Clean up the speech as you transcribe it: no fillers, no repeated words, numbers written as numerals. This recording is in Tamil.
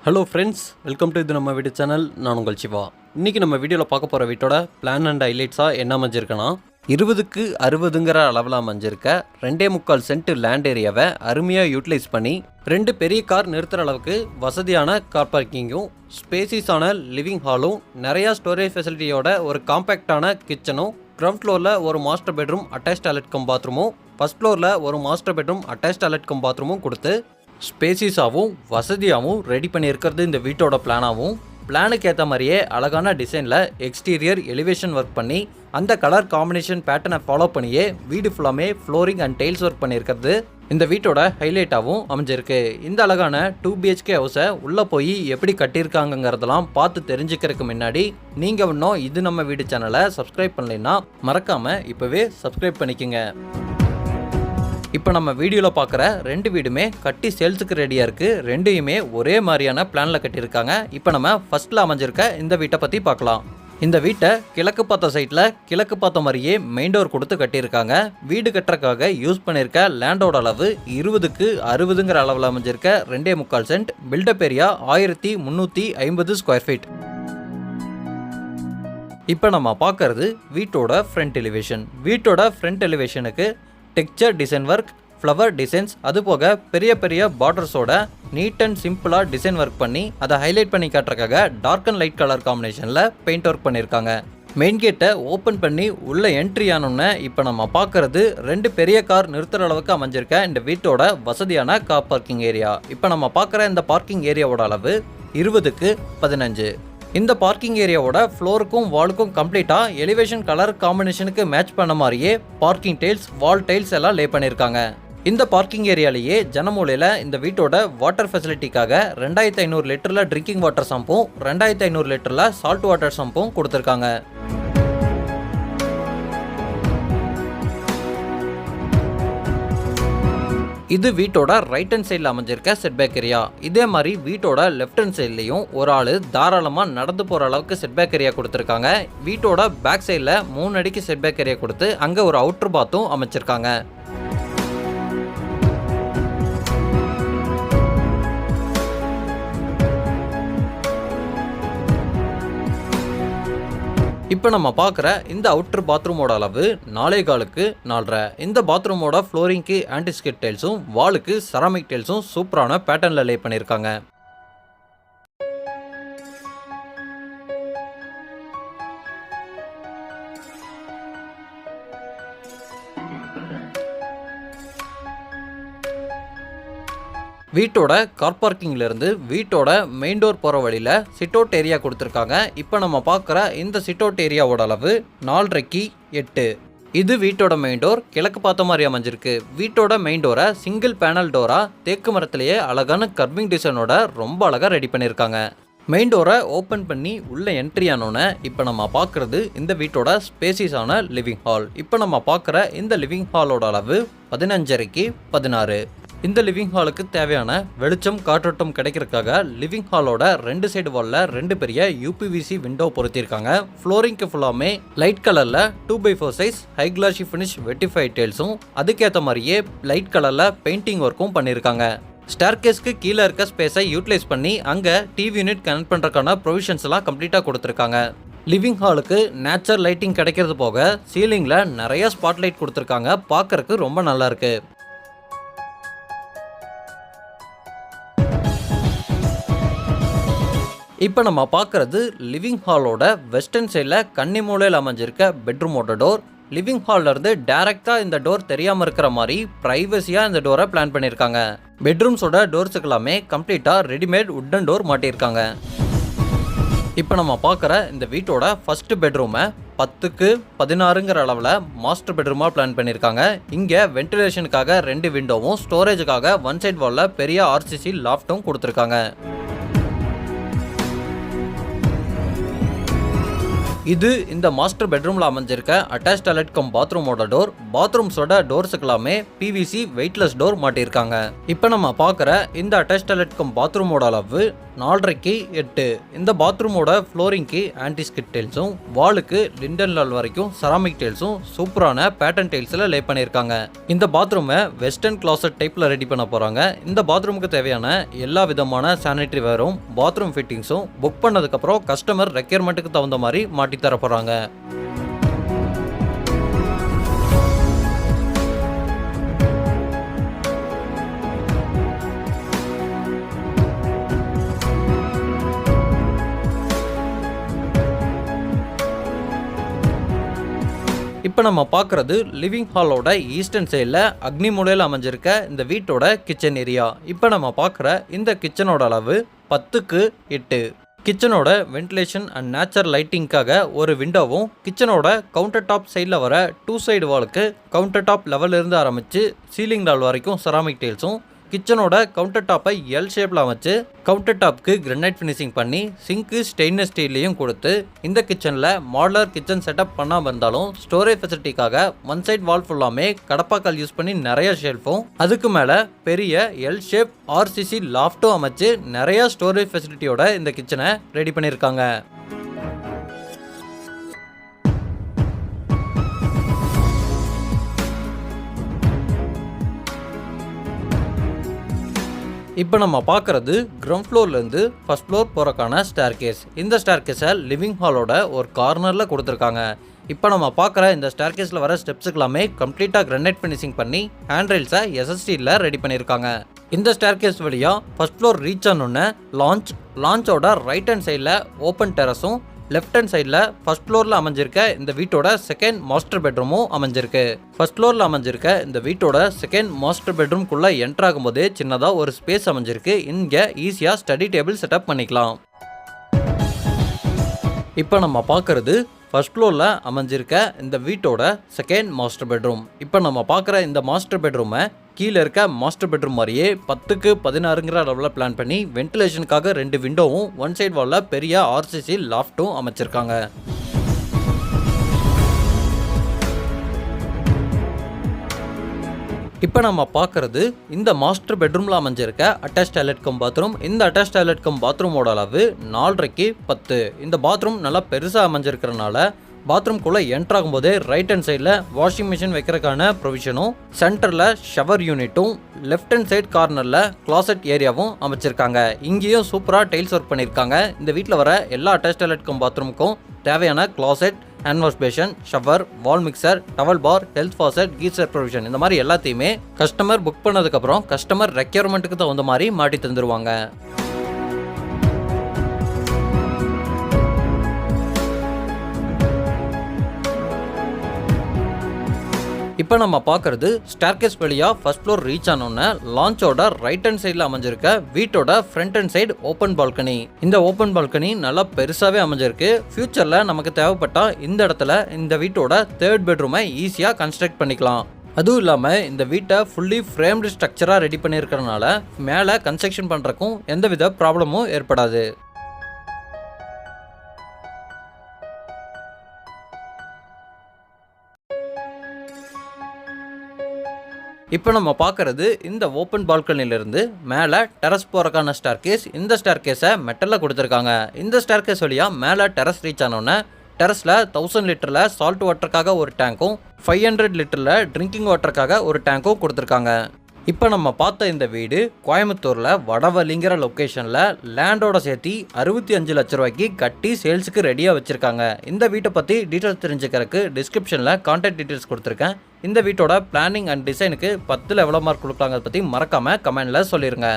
ஹலோ ஃப்ரெண்ட்ஸ், வெல்கம் டு இது நம்ம வீட்டு சேனல். நான் உங்கள் சிவா. இன்றைக்கி நம்ம வீடியோவில் பார்க்க போகிற வீட்டோட பிளான் அண்ட் ஹைலைட்ஸாக என்ன அமைஞ்சிருக்குன்னா 20க்கு 60ங்கிற அளவில் அமைஞ்சிருக்க 2.25 சென்ட் லேண்ட் ஏரியாவை அருமையாக யூட்டிலைஸ் பண்ணி 2 பெரிய கார் நிறுத்துகிற அளவுக்கு வசதியான கார் பார்க்கிங்கும், ஸ்பேசிஸான லிவிங் ஹாலும், நிறையா ஸ்டோரேஜ் ஃபெசிலிட்டியோட ஒரு காம்பேக்டான கிச்சனும், கிரவுண்ட் ஃப்ளோரில் ஒரு master bedroom attach toilet cum பாத்ரூமும், ஃபஸ்ட் ஃப்ளோரில் ஒரு master bedroom attach toilet cum பாத்ரூமும் கொடுத்து ஸ்பேசிஸாகவும் வசதியாகவும் ரெடி பண்ணியிருக்கிறது இந்த வீட்டோட பிளானாகவும், பிளானுக்கு ஏற்ற மாதிரியே அழகான டிசைனில் எக்ஸ்டீரியர் எலிவேஷன் ஒர்க் பண்ணி அந்த கலர் காம்பினேஷன் பேட்டர்னை ஃபாலோ பண்ணியே வீடு ஃபுல்லாமே ஃப்ளோரிங் அண்ட் டைல்ஸ் ஒர்க் பண்ணியிருக்கிறது இந்த வீட்டோட ஹைலைட்டாகவும் அமைஞ்சிருக்கு. இந்த அழகான 2 BHK ஹவுஸை உள்ளே போய் எப்படி கட்டியிருக்காங்கங்கிறதெல்லாம் பார்த்து தெரிஞ்சுக்கிறதுக்கு முன்னாடி நீங்கள் இன்னும் இது நம்ம வீடு சேனலை சப்ஸ்கிரைப் பண்ணலைன்னா மறக்காமல் இப்போவே சப்ஸ்கிரைப் பண்ணிக்கோங்க. இப்போ நம்ம வீடியோவில் பார்க்குற 2 வீடுமே கட்டி சேல்ஸுக்கு ரெடியாக இருக்குது. 2யுமே ஒரே மாதிரியான பிளானில் கட்டியிருக்காங்க. இப்போ நம்ம ஃபஸ்ட்டில் அமைஞ்சிருக்க இந்த வீட்டை பற்றி பார்க்கலாம். இந்த வீட்டை கிழக்கு பார்த்த சைட்டில் கிழக்கு பார்த்த மாதிரியே மெயின் டோர் கொடுத்து கட்டியிருக்காங்க. வீடு கட்டுறதுக்காக யூஸ் பண்ணியிருக்க லேண்டோட அளவு 20க்கு 60ங்கிற அளவில் அமைஞ்சிருக்க 2.25 cent. Built up area 1350 square feet. இப்போ நம்ம பார்க்கறது வீட்டோட ஃப்ரண்ட் எலிவேஷன். வீட்டோட ஃப்ரண்ட் எலிவேஷனுக்கு texture design work, flower designs, அதுபோக பெரிய பெரிய பார்டர்ஸோட நீட் அண்ட் சிம்பிளாக டிசைன் ஒர்க் பண்ணி அதை ஹைலைட் பண்ணி காட்டுறதுக்காக டார்க் அண்ட் லைட் கலர் காம்பினேஷனில் பெயிண்ட் ஒர்க் பண்ணியிருக்காங்க. மெயின் கேட்டை ஓப்பன் பண்ணி உள்ளே என்ட்ரி ஆனோன்னு இப்போ நம்ம பார்க்குறது 2 பெரிய கார் நிறுத்துகிற அளவுக்கு அமைஞ்சிருக்க இந்த வீட்டோட வசதியான கார் பார்க்கிங் ஏரியா. இப்போ நம்ம பார்க்குற இந்த பார்க்கிங் ஏரியாவோட அளவு 20க்கு 15. இந்த பார்க்கிங் ஏரியாவோட ஃப்ளோருக்கும் வாலுக்கும் கம்ப்ளீட்டாக எலிவேஷன் கலர் காம்பினேஷனுக்கு மேட்ச் பண்ண மாதிரியே பார்க்கிங் டைல்ஸ், வால் டைல்ஸ் எல்லாம் லே பண்ணியிருக்காங்க. இந்த பார்க்கிங் ஏரியாலேயே ஜனமூலையில் இந்த வீட்டோட வாட்டர் ஃபெசிலிட்டிக்காக 2500 லிட்டரில் ட்ரிங்கிங் வாட்டர் சம்பும் 2500 லிட்டரில் சால்ட் வாட்டர் சம்பும் கொடுத்துருக்காங்க. இது வீட்டோட ரைட் ஹேண்ட் சைடில் அமைஞ்சிருக்க செட்பேக் ஏரியா. இதே மாதிரி வீட்டோட லெஃப்ட் ஹேண்ட் சைட்லையும் ஒரு ஆள் தாராளமாக நடந்து போகிற அளவுக்கு செட்பேக் ஏரியா கொடுத்துருக்காங்க. வீட்டோட பேக் சைடில் 3 அடிக்கு செட்பேக் ஏரியா கொடுத்து அங்கே ஒரு அவுட்டர் பாத்தும் அமைச்சிருக்காங்க. இப்போ நம்ம பார்க்குற இந்த அவுட்டர் பாத்ரூமோட அளவு 4.25க்கு 4.5. இந்த பாத்ரூமோட ஃப்ளோரிங்க்கு ஆன்டிஸ்கிட் டைல்ஸும் வாலுக்கு செராமிக் டைல்ஸும் சூப்பரான பேட்டர்னில் லே பண்ணியிருக்காங்க. வீட்டோட கார் பார்க்கிங்லேருந்து வீட்டோட மெயின் டோர் போகிற வழியில் சிட் அவுட் ஏரியா கொடுத்துருக்காங்க. இப்போ நம்ம பார்க்குற இந்த சிட் அவுட் ஏரியாவோட அளவு 4.5க்கு 8. இது வீட்டோட மெயின் டோர் கிழக்கு பார்த்த மாதிரி அமைஞ்சிருக்கு. வீட்டோட மெயின் டோரை சிங்கிள் பேனல் டோராக தேக்கு மரத்திலேயே அழகான கர்விங் டிசைனோட ரொம்ப அழகாக ரெடி பண்ணியிருக்காங்க. மெயின் டோரை ஓப்பன் பண்ணி உள்ளே என்ட்ரி ஆனோன்னே இப்போ நம்ம பார்க்குறது இந்த வீட்டோட ஸ்பேசிஸான லிவிங் ஹால். இப்போ நம்ம பார்க்குற இந்த லிவிங் ஹாலோட அளவு 15.5க்கு 16. இந்த லிவிங் ஹாலுக்கு தேவையான வெளிச்சம் காற்றோட்டம் கிடைக்கிறதுக்காக லிவிங் ஹாலோட 2 சைடு வாலில் 2 பெரிய UPVC விண்டோ பொருத்தியிருக்காங்க. ஃப்ளோரிங்க்கு ஃபுல்லாமே லைட் கலரில் 2x4 size high classy finish vitrified டைல்ஸும் அதுக்கேற்ற மாதிரியே லைட் கலரில் பெயிண்டிங் ஒர்க்கும் பண்ணியிருக்காங்க. ஸ்டேர்கேஸ்க்கு கீழே இருக்க ஸ்பேஸை யூட்டிலைஸ் பண்ணி அங்கே டிவி யூனிட் கனெக்ட் பண்ணுறதுக்கான ப்ரொவிஷன்ஸ் எல்லாம் கம்ப்ளீட்டாக கொடுத்துருக்காங்க. லிவிங் ஹாலுக்கு நேச்சுரல் லைட்டிங் கிடைக்கிறது போக சீலிங்கில் நிறைய ஸ்பாட் லைட் கொடுத்துருக்காங்க. பார்க்கறதுக்கு ரொம்ப நல்லா இருக்கு. இப்போ நம்ம பார்க்குறது லிவிங் ஹாலோட வெஸ்டர்ன் சைடில் கன்னி மூலையில் அமைஞ்சிருக்க பெட்ரூமோட டோர். லிவிங் ஹால்லேருந்து டேரெக்டாக இந்த டோர் தெரியாமல் இருக்கிற மாதிரி ப்ரைவசியாக இந்த டோரை பிளான் பண்ணியிருக்காங்க. பெட்ரூம்ஸோட டோர்ஸுக்கு எல்லாமே கம்ப்ளீட்டாக ரெடிமேட் உட்டன் டோர் மாட்டியிருக்காங்க. இப்போ நம்ம பார்க்குற இந்த வீட்டோட ஃபஸ்ட்டு பெட்ரூமை 10க்கு 16ங்கிற அளவில் மாஸ்டர் பெட்ரூமாக பிளான் பண்ணியிருக்காங்க. இங்கே வென்டிலேஷனுக்காக 2 விண்டோவும் ஸ்டோரேஜுக்காக 1 சைட் வாலில் பெரிய RCC லாஃப்ட்டும் கொடுத்துருக்காங்க. இது இந்த மாஸ்டர் பெட்ரூமில் அமைஞ்சிருக்க அட்டாச் டாய்லெட் கம் பாத்ரூமோட டோர். பாத்ரூம்ஸோட டோர்ஸுக்கு எல்லாமே பிவிசி வெயிட்லெஸ் டோர் மாட்டியிருக்காங்க. இப்போ நம்ம பார்க்குற இந்த அட்டாச் டாய்லெட் கம் பாத்ரூமோட அளவு 4.5 8. இந்த பாத்ரூமோட ஃப்ளோரிங்க்கு ஆன்டி ஸ்கிட் டைல்ஸும் வாலுக்கு லிண்டன் லால் வரைக்கும் செராமிக் டைல்ஸும் சூப்பரான பேட்டர்ன் டைல்ஸில் லே பண்ணியிருக்காங்க. இந்த பாத்ரூமை வெஸ்டர்ன் கிளாசட் டைப்பில் ரெடி பண்ண போகிறாங்க. இந்த பாத்ரூமுக்கு தேவையான எல்லா விதமான சானிட்டரி வேரும் பாத்ரூம் ஃபிட்டிங்ஸும் புக் பண்ணதுக்கப்புறம் கஸ்டமர் ரெக்யர்மெண்ட்டுக்கு தகுந்த மாதிரி மாட்டி தர போகிறாங்க. இப்போ நம்ம பார்க்குறது லிவிங் ஹாலோட ஈஸ்டர்ன் சைடில் அக்னி மூலையில் அமைஞ்சிருக்க இந்த வீட்டோட கிச்சன் ஏரியா. இப்போ நம்ம பார்க்குற இந்த கிச்சனோட அளவு 10க்கு 8. கிச்சனோட வென்டிலேஷன் அண்ட் நேச்சுரல் லைட்டிங்காக ஒரு விண்டோவும் கிச்சனோட கவுண்டர் டாப் சைடில் வர 2 சைடு வாலுக்கு கவுண்டர் டாப் லெவலிருந்து ஆரம்பித்து சீலிங் லால் வரைக்கும் செராமிக் டைல்ஸும் கிச்சனோட கவுண்டர் டாப்பை எல் ஷேப்பில் அமைச்சு கவுண்டர் டாப்க்கு கிரனைட் ஃபினிஷிங் பண்ணி சிங்க்கு ஸ்டெயின்லெஸ் ஸ்டீல்லையும் கொடுத்து இந்த கிச்சனில் மாடலர் கிச்சன் செட்டப் பண்ணாமல் இருந்தாலும் ஸ்டோரேஜ் ஃபெசிலிட்டிக்காக ஒன் சைட் வால் ஃபுல்லாமே கடப்பாக்கால் யூஸ் பண்ணி நிறைய ஷெல்ஃபும் அதுக்கு மேலே பெரிய எல் ஷேப் ஆர்சிசி லாஃப்ட்டும் அமைச்சு நிறைய ஸ்டோரேஜ் ஃபெசிலிட்டியோட இந்த கிச்சனை ரெடி பண்ணியிருக்காங்க. இப்போ நம்ம பார்க்குறது கிரவுண்ட் ஃப்ளோர்லேருந்து ஃபர்ஸ்ட் ஃப்ளோர் போகிறக்கான ஸ்டேர்கேஸ். இந்த ஸ்டேர்கேஸை லிவிங் ஹாலோட ஒரு கார்னரில் கொடுத்துருக்காங்க. இப்போ நம்ம பார்க்குற இந்த ஸ்டேர்கேஸில் வர ஸ்டெப்ஸுக்கு எல்லாமே கம்ப்ளீட்டாக கிரனைட் ஃபினிஷிங் பண்ணி ஹேண்ட் ரெயில்ஸை எஸ்எஸ்டியில் ரெடி பண்ணியிருக்காங்க. இந்த ஸ்டேர்கேஸ் வழியாக ஃபர்ஸ்ட் ஃப்ளோர் ரீச் ஆனோடனே லான்ச்சோட ரைட் ஹேண்ட் சைடில் ஓப்பன் டெரஸும் லெஃப்ட் ஹேண்ட் சைடில் ஃபர்ஸ்ட் ஃப்ளோரில் அமைஞ்சிருக்க இந்த வீட்டோட செகண்ட் மாஸ்டர் பெட்ரூமும் அமைஞ்சிருக்கு. ஃபர்ஸ்ட் ஃப்ளோரில் அமைஞ்சிருக்க இந்த வீட்டோட செகண்ட் மாஸ்டர் பெட்ரூம்குள்ளே என்ட்ரு ஆகும்போதே சின்னதாக ஒரு ஸ்பேஸ் அமைஞ்சிருக்கு. இங்கே ஈஸியாக ஸ்டடி டேபிள் செட்டப் பண்ணிக்கலாம். இப்போ நம்ம பார்க்குறது ஃபர்ஸ்ட் ஃப்ளோரில் அமைஞ்சிருக்க இந்த வீட்டோட செகண்ட் மாஸ்டர் பெட்ரூம். இப்போ நம்ம பார்க்குற இந்த மாஸ்டர் பெட்ரூமை கீழே இருக்க மாஸ்டர் பெட்ரூம் மாதிரியே 10க்கு 16ங்கிற அளவில் பிளான் பண்ணி வென்டிலேஷனுக்காக 2 விண்டோவும் ஒன் சைட் வாலில் பெரிய ஆர்சிசி லாஃப்ட்டும் அமைச்சிருக்காங்க. இப்போ நம்ம பார்க்குறது இந்த மாஸ்டர் பெட்ரூமில் அமைஞ்சிருக்க அட்டாச் டாய்லெட் கம் பாத்ரூம். இந்த அட்டாச் டாய்லெட் கம் பாத்ரூமோட அளவு 4.5 10. இந்த பாத்ரூம் நல்லா பெருசாக அமைஞ்சிருக்கிறனால பாத்ரூம்குள்ளே என்ட்ரு ஆகும்போதே ரைட் ஹேண்ட் சைடில் வாஷிங் மிஷின் வைக்கிறதுக்கான ப்ரொவிஷனும் சென்டரில் ஷவர் யூனிட்டும் லெஃப்ட் ஹேண்ட் சைட் கார்னரில் கிளாசட் ஏரியாவும் அமைச்சிருக்காங்க. இங்கேயும் சூப்பராக டைல்ஸ் ஒர்க் பண்ணியிருக்காங்க. இந்த வீட்டில் வர எல்லா அட்டாச் டாய்லெட் கம் பாத்ரூமுக்கும் தேவையான closet, hand wash basin, shower, wall mixer, towel bar, health faucet, geyser provision இந்த மாதிரி எல்லாத்தையுமே கஸ்டமர் புக் பண்ணதுக்கப்புறம் கஸ்டமர் ரெக்யர்மெண்ட்டுக்கு தகுந்த மாதிரி மாட்டி தந்துடுவாங்க. இப்போ நம்ம பார்க்குறது ஸ்டேர்கேஸ் வழியாக ஃபர்ஸ்ட் ஃப்ளோர் ரீச் ஆனோன்னே லான்ச்சோட ரைட் ஹேண்ட் சைடில் அமைஞ்சிருக்க வீட்டோட front hand side open balcony. இந்த ஓப்பன் பால்கனி நல்லா பெருசாகவே அமைஞ்சிருக்கு. ஃபியூச்சரில் நமக்கு தேவைப்பட்டால் இந்த இடத்துல இந்த வீட்டோட 3rd பெட்ரூமை ஈஸியாக கன்ஸ்ட்ரக்ட் பண்ணிக்கலாம். அதுவும் இல்லாமல் இந்த வீட்டை ஃபுல்லி ஃப்ரேம்டு ஸ்ட்ரக்சராக ரெடி பண்ணியிருக்கிறனால மேலே கன்ஸ்ட்ரக்ஷன் பண்ணுறக்கும் எந்தவித ப்ராப்ளமும் ஏற்படாது. இப்போ நம்ம பார்க்குறது இந்த ஓப்பன் பால்கனிலிருந்து மேலே டெரஸ் போகிறக்கான ஸ்டேர்கேஸ். இந்த ஸ்டேர்கேஸை மெட்டலில் கொடுத்துருக்காங்க. இந்த ஸ்டேர்கேஸ் வழியாக மேலே டெரஸ் ரீச் ஆனோன்னே டெரஸில் 1000 லிட்டரில் சால்ட் வாட்டருக்காக ஒரு டேங்க்கும் 500 லிட்டரில் ட்ரிங்கிங் வாட்டருக்காக ஒரு டேங்க்கும் கொடுத்துருக்காங்க. இப்போ நம்ம பார்த்த இந்த வீடு கோயம்புத்தூரில் வடவலிங்கிற லொக்கேஷனில் லேண்டோட சேர்த்து 65 லட்ச ரூபாய்க்கு கட்டி சேல்ஸுக்கு ரெடியாக வச்சுருக்காங்க. இந்த வீட்டை பற்றி டீட்டெயில்ஸ் தெரிஞ்சுக்கிறதுக்கு டிஸ்கிரிப்ஷனில் கான்டாக்ட் டீட்டெயில்ஸ் கொடுத்துருக்கேன். இந்த வீட்டோட பிளானிங் அண்ட் டிசைனுக்கு 10ல் எவ்வளோ மார்க் கொடுக்குறாங்க பற்றி மறக்காமல் கமெண்டில் சொல்லிடுங்க.